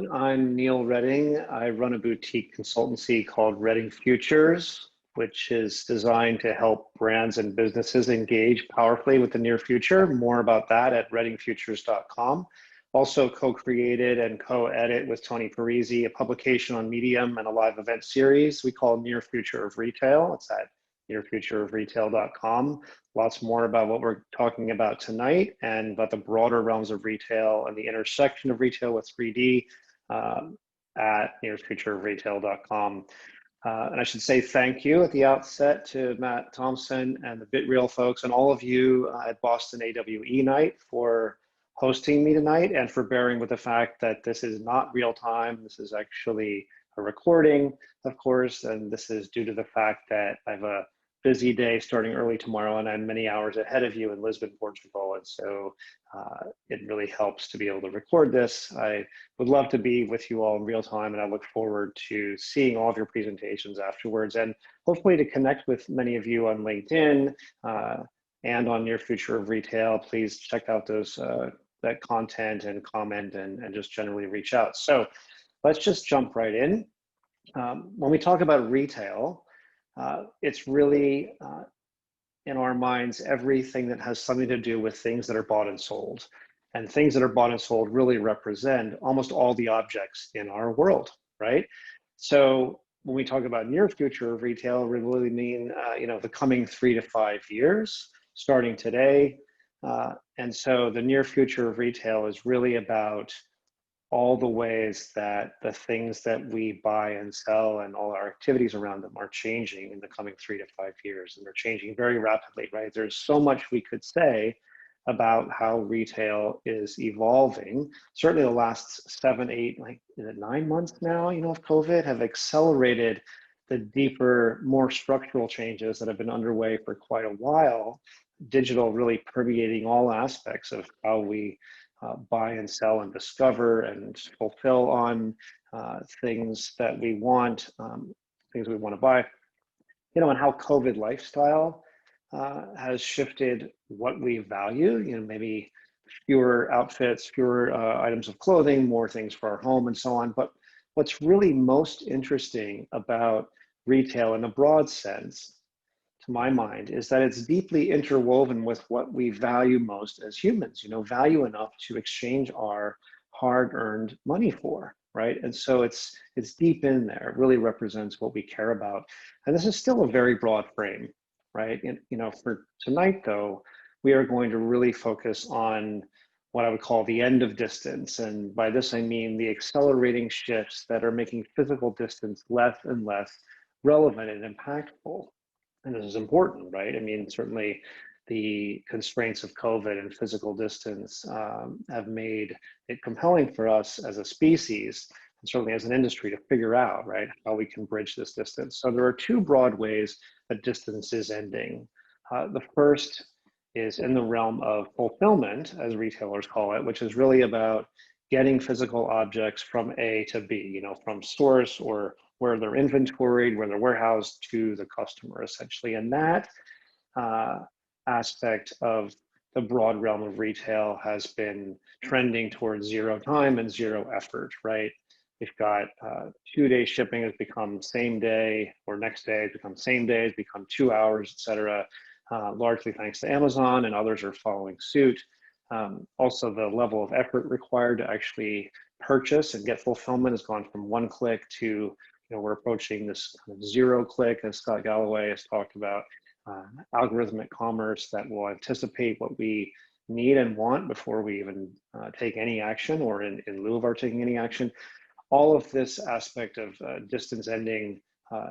everyone. I'm Neil Redding. I run a boutique consultancy called Redding Futures, which is designed to help brands and businesses engage powerfully with the near future. More about that at reddingfutures.com. Also co-created and co-edit with Tony Parisi, a publication on Medium and a live event series we call Near Future of Retail. It's at nearfutureofretail.com. Lots more about what we're talking about tonight and about the broader realms of retail and the intersection of retail with 3D at nearfutureofretail.com. And I should say thank you at the outset to Matt Thompson and the BitReel folks and all of you at Boston AWE Nite for hosting me tonight and for bearing with the fact that this is not real time. This is actually a recording, of course, and this is due to the fact that I have a busy day starting early tomorrow and I'm many hours ahead of you in Lisbon, Portugal. And so it really helps to be able to record this. I would love to be with you all in real time and I look forward to seeing all of your presentations afterwards and hopefully to connect with many of you on LinkedIn and on Near Future of Retail. Please check out those that content and comment and just generally reach out. So let's just jump right in. When we talk about retail, it's really, in our minds, everything that has something to do with things that are bought and sold. And things that are bought and sold really represent almost all the objects in our world, right? So when we talk about near future of retail, we really mean, the coming 3 to 5 years, starting today. And so the near future of retail is really about all the ways that the things that we buy and sell and all our activities around them are changing in the coming 3 to 5 years. And they're changing very rapidly, right? There's so much we could say about how retail is evolving. Certainly the last 7, 8, is it 9 months now, of COVID have accelerated the deeper, more structural changes that have been underway for quite a while. Digital really permeating all aspects of how we buy and sell and discover and fulfill on things that we want, things we want to buy, and how COVID lifestyle has shifted what we value, maybe fewer outfits, fewer items of clothing, more things for our home and so on. But what's really most interesting about retail in a broad sense, to my mind, is that it's deeply interwoven with what we value most as humans, value enough to exchange our hard-earned money for, right? And so it's deep in there. It really represents what we care about. And this is still a very broad frame, right? And, for tonight, though, we are going to really focus on what I would call the end of distance. And by this, I mean the accelerating shifts that are making physical distance less and less relevant and impactful. And this is important, right? I mean, certainly the constraints of COVID and physical distance have made it compelling for us as a species, and certainly as an industry, to figure out, right, how we can bridge this distance. So there are 2 broad ways that distance is ending. The first is in the realm of fulfillment, as retailers call it, which is really about getting physical objects from A to B, from source or where they're inventoried, where they're warehoused, to the customer, essentially. And that aspect of the broad realm of retail has been trending towards zero time and zero effort, right? We've got 2-day shipping has become same day, or next day has become same day, has become 2 hours, et cetera, largely thanks to Amazon, and others are following suit. Also, the level of effort required to actually purchase and get fulfillment has gone from 1 click to, we're approaching this kind of 0 click, as Scott Galloway has talked about, algorithmic commerce that will anticipate what we need and want before we even take any action, or in lieu of our taking any action. All of this aspect of distance ending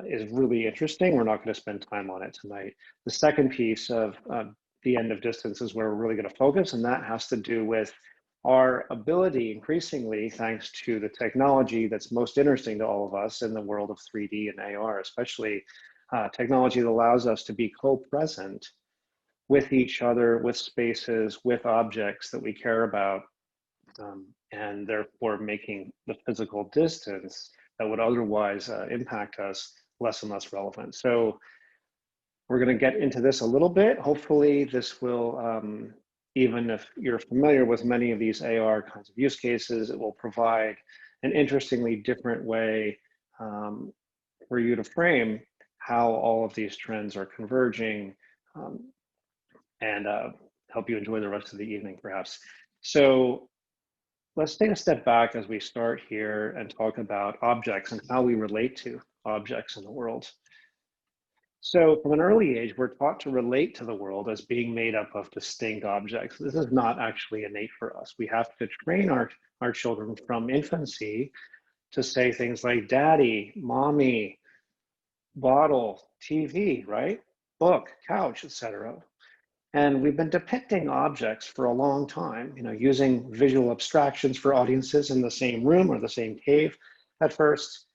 is really interesting. We're not going to spend time on it tonight. The second piece of the end of distance is where we're really going to focus, and that has to do with our ability, increasingly, thanks to the technology that's most interesting to all of us in the world of 3D and AR, especially technology that allows us to be co-present with each other, with spaces, with objects that we care about, and therefore making the physical distance that would otherwise impact us less and less relevant. So we're going to get into this a little bit. Hopefully this will, even if you're familiar with many of these AR kinds of use cases, it will provide an interestingly different way for you to frame how all of these trends are converging, and help you enjoy the rest of the evening, perhaps. So let's take a step back as we start here and talk about objects and how we relate to objects in the world. So from an early age, we're taught to relate to the world as being made up of distinct objects. This is not actually innate for us. We have to train our children from infancy to say things like daddy, mommy, bottle, TV, right? Book, couch, etc. And we've been depicting objects for a long time, using visual abstractions for audiences in the same room or the same cave at first.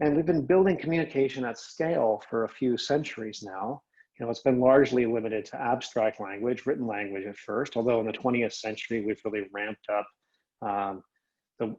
And we've been building communication at scale for a few centuries now. It's been largely limited to abstract language, written language at first, although in the 20th century, we've really ramped up the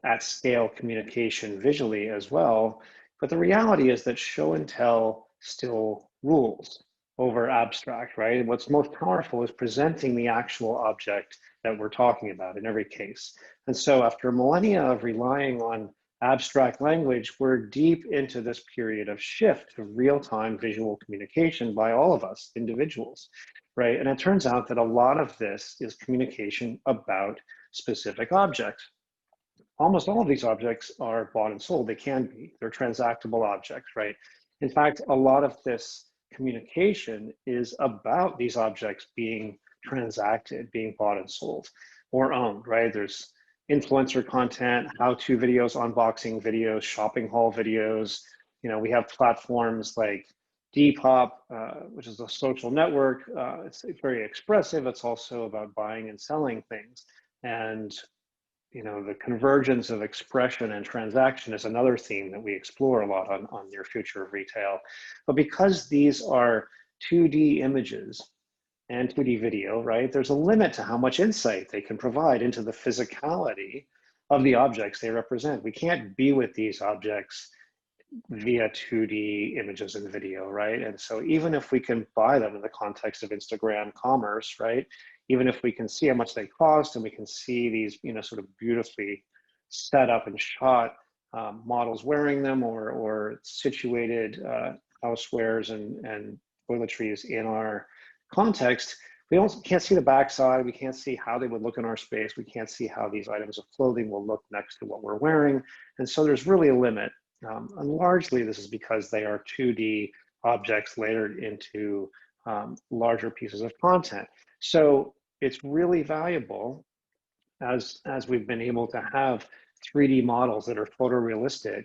at scale communication visually as well. But the reality is that show and tell still rules over abstract, right? And what's most powerful is presenting the actual object that we're talking about in every case. And so after millennia of relying on abstract language, we're deep into this period of shift to real-time visual communication by all of us, individuals, right? And it turns out that a lot of this is communication about specific objects. Almost all of these objects are bought and sold. They can be. They're transactable objects, right? In fact, a lot of this communication is about these objects being transacted, being bought and sold or owned, right? There's influencer content, how-to videos, unboxing videos, shopping haul videos. We have platforms like Depop, which is a social network. It's very expressive. It's also about buying and selling things. And the convergence of expression and transaction is another theme that we explore a lot on Near Future of Retail. But because these are 2D images and 2D video, right, there's a limit to how much insight they can provide into the physicality of the objects they represent. We can't be with these objects via 2D images and video, right? And so even if we can buy them in the context of Instagram commerce, right, even if we can see how much they cost and we can see these, sort of beautifully set up and shot models wearing them or situated housewares and toiletries in our context, we also can't see the backside. We can't see how they would look in our space. We can't see how these items of clothing will look next to what we're wearing. And so there's really a limit. And largely this is because they are 2D objects layered into larger pieces of content. So it's really valuable as we've been able to have 3D models that are photorealistic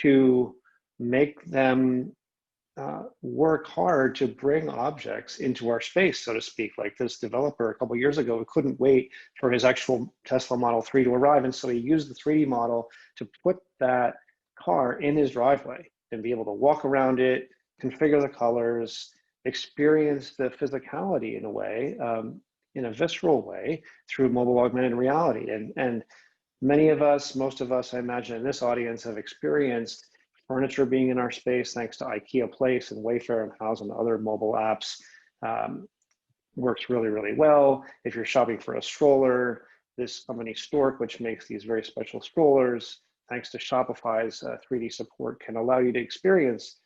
to make them work hard to bring objects into our space, so to speak. Like this developer a couple of years ago, couldn't wait for his actual Tesla Model 3 to arrive. And so he used the 3D model to put that car in his driveway and be able to walk around it, configure the colors, experience the physicality in a way, in a visceral way through mobile augmented reality. And many of us, most of us, I imagine in this audience have experienced furniture being in our space thanks to IKEA Place and Wayfair and House and other mobile apps. Works really, really well. If you're shopping for a stroller, this company Stork, which makes these very special strollers, thanks to Shopify's 3D support, can allow you to experience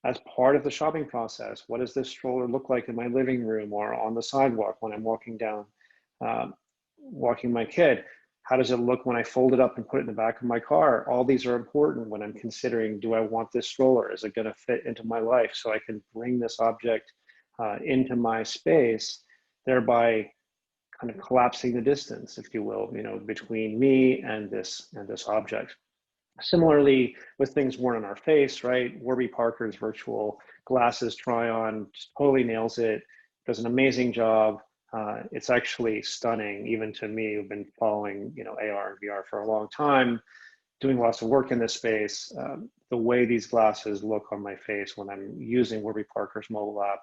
as part of the shopping process, what does this stroller look like in my living room or on the sidewalk when I'm walking down, walking my kid? How does it look when I fold it up and put it in the back of my car? All these are important when I'm considering, do I want this stroller? Is it gonna fit into my life so I can bring this object into my space, thereby kind of collapsing the distance, if you will, between me and this object. Similarly, with things worn on our face, right? Warby Parker's virtual glasses try-on just totally nails it, does an amazing job. It's actually stunning, even to me, who've been following AR and VR for a long time, doing lots of work in this space. The way these glasses look on my face when I'm using Warby Parker's mobile app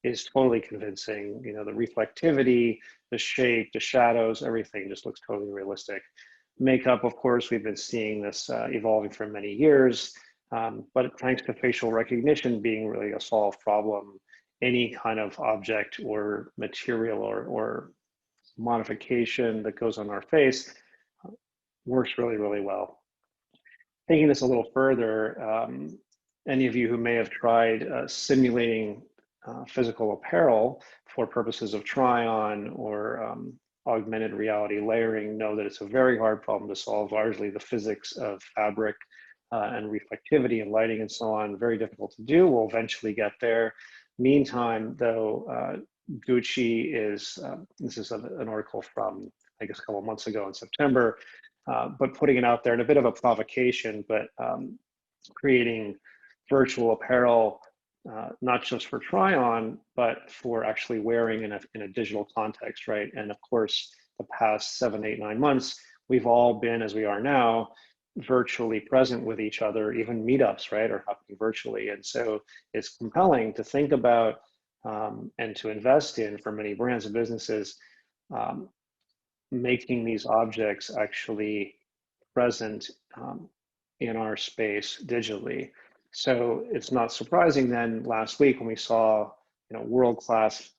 is totally convincing. The reflectivity, the shape, the shadows, everything just looks totally realistic. Makeup, of course, we've been seeing this evolving for many years, but thanks to facial recognition being really a solved problem, any kind of object or material or modification that goes on our face works really, really well. Taking this a little further, any of you who may have tried simulating physical apparel for purposes of try-on or augmented reality layering know that it's a very hard problem to solve. Largely the physics of fabric and reflectivity and lighting and so on, very difficult to do. We'll eventually get there. Meantime, though, Gucci is, this is an article from, I guess, a couple of months ago in September, but putting it out there in a bit of a provocation, but creating virtual apparel, not just for try on, but for actually wearing in a digital context, right? And of course, the past 7, 8, 9 months, we've all been, as we are now, virtually present with each other. Even meetups, right, are happening virtually. And so it's compelling to think about and to invest in for many brands and businesses, making these objects actually present in our space digitally. So it's not surprising then last week when we saw, world-class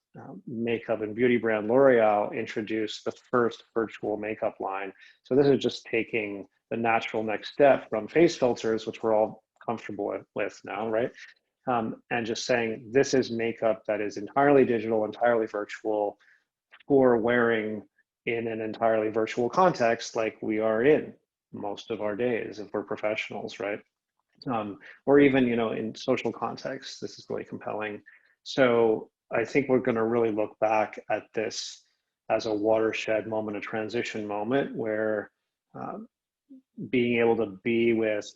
makeup and beauty brand L'Oreal introduce the first virtual makeup line. So this is just taking the natural next step from face filters, which we're all comfortable with now, right? And just saying, this is makeup that is entirely digital, entirely virtual, for wearing in an entirely virtual context like we are in most of our days if we're professionals, right? Or even, in social contexts, this is really compelling. So I think we're going to really look back at this as a watershed moment, a transition moment where being able to be with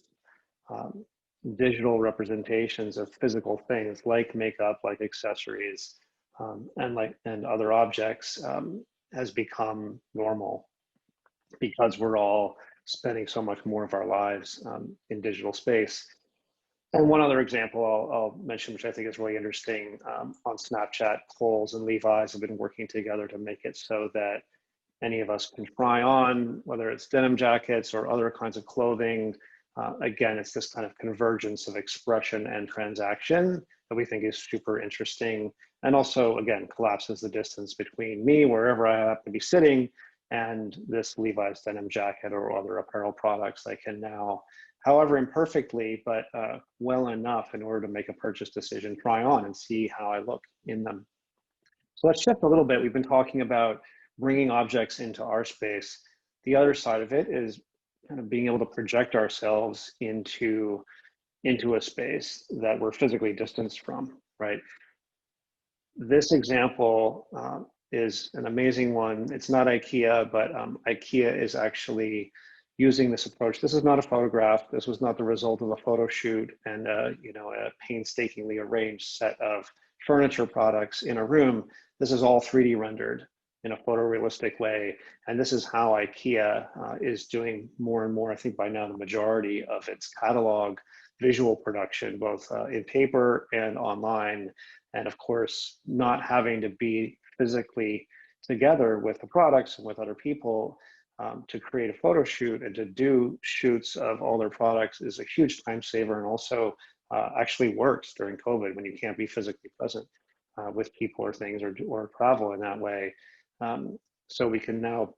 digital representations of physical things like makeup, like accessories, and other objects has become normal because we're all spending so much more of our lives in digital space. And one other example I'll mention, which I think is really interesting, on Snapchat, Kohl's and Levi's have been working together to make it so that any of us can try on, whether it's denim jackets or other kinds of clothing. Again, it's this kind of convergence of expression and transaction that we think is super interesting. And also, again, collapses the distance between me, wherever I happen to be sitting, and this Levi's denim jacket or other apparel products I can now, however imperfectly, but well enough in order to make a purchase decision, try on and see how I look in them. So let's shift a little bit. We've been talking about bringing objects into our space. The other side of it is kind of being able to project ourselves into a space that we're physically distanced from, right? This example is an amazing one. It's not IKEA, but IKEA is actually using this approach. This is not a photograph. This was not the result of a photo shoot and a painstakingly arranged set of furniture products in a room. This is all 3D rendered in a photorealistic way. And this is how IKEA is doing more and more, I think by now the majority of its catalog visual production, both in paper and online. And of course, not having to be physically together with the products and with other people to create a photo shoot and to do shoots of all their products is a huge time saver, and also actually works during COVID when you can't be physically present with people or things or travel in that way. So we can now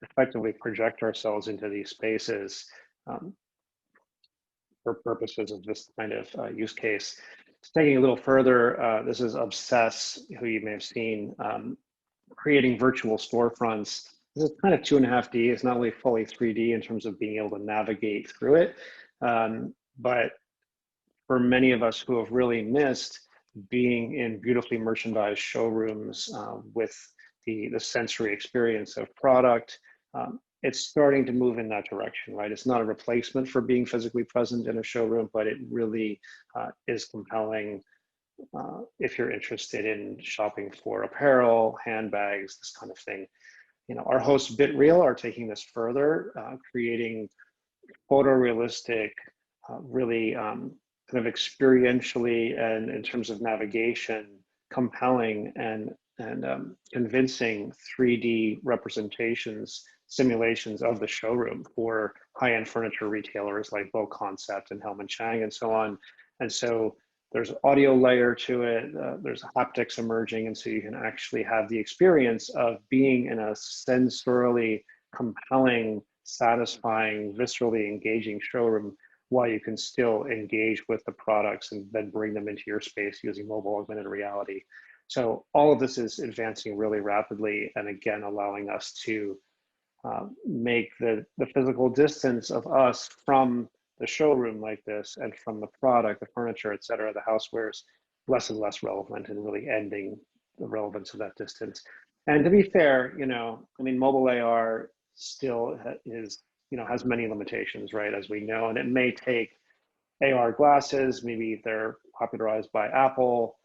effectively project ourselves into these spaces for purposes of this kind of use case. Taking a little further, this is Obsess, who you may have seen, creating virtual storefronts. This is kind of 2.5D. It's not really fully 3D in terms of being able to navigate through it. But for many of us who have really missed being in beautifully merchandised showrooms with the sensory experience of product, it's starting to move in that direction, right? It's not a replacement for being physically present in a showroom, but it really is compelling if you're interested in shopping for apparel, handbags, this kind of thing. Our hosts BitReel are taking this further, creating photorealistic, really kind of experientially and in terms of navigation, compelling and convincing 3D representations, simulations of the showroom for high-end furniture retailers like Beau Concept and Hellman Chang and so on. And so there's an audio layer to it, there's haptics emerging, and so you can actually have the experience of being in a sensorially compelling satisfying, viscerally engaging showroom while you can still engage with the products and then bring them into your space using mobile augmented reality. So all of this is advancing really rapidly, and again, allowing us to make the physical distance of us from the showroom like this and from the product, the furniture, et cetera, the housewares, less and less relevant, and really ending the relevance of that distance. And to be fair, I mean, mobile AR still is, has many limitations, right, as we know, and it may take AR glasses, maybe they're popularized by Apple,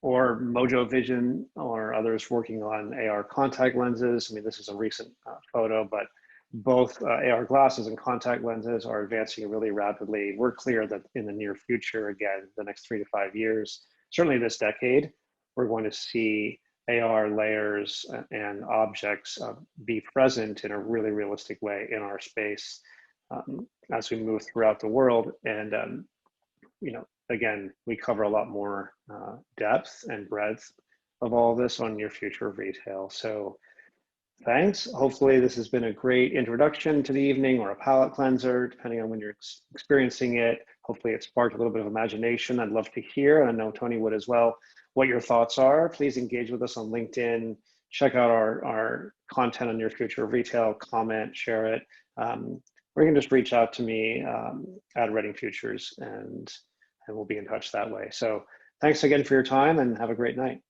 or Mojo Vision, or others working on AR contact lenses. I mean, this is a recent photo, but both AR glasses and contact lenses are advancing really rapidly. We're clear that in the near future, again, the next 3 to 5 years, certainly this decade, we're going to see AR layers and objects be present in a really realistic way in our space as we move throughout the world. And again, we cover a lot more depth and breadth of all this on Your Future of Retail. So thanks. Hopefully this has been a great introduction to the evening, or a palate cleanser, depending on when you're experiencing it. Hopefully it sparked a little bit of imagination. I'd love to hear, and I know Tony would as well, what your thoughts are. Please engage with us on LinkedIn. Check out our content on Your Future of Retail, comment, share it. Or you can just reach out to me at Reading Futures, and we'll be in touch that way. So thanks again for your time, and have a great night.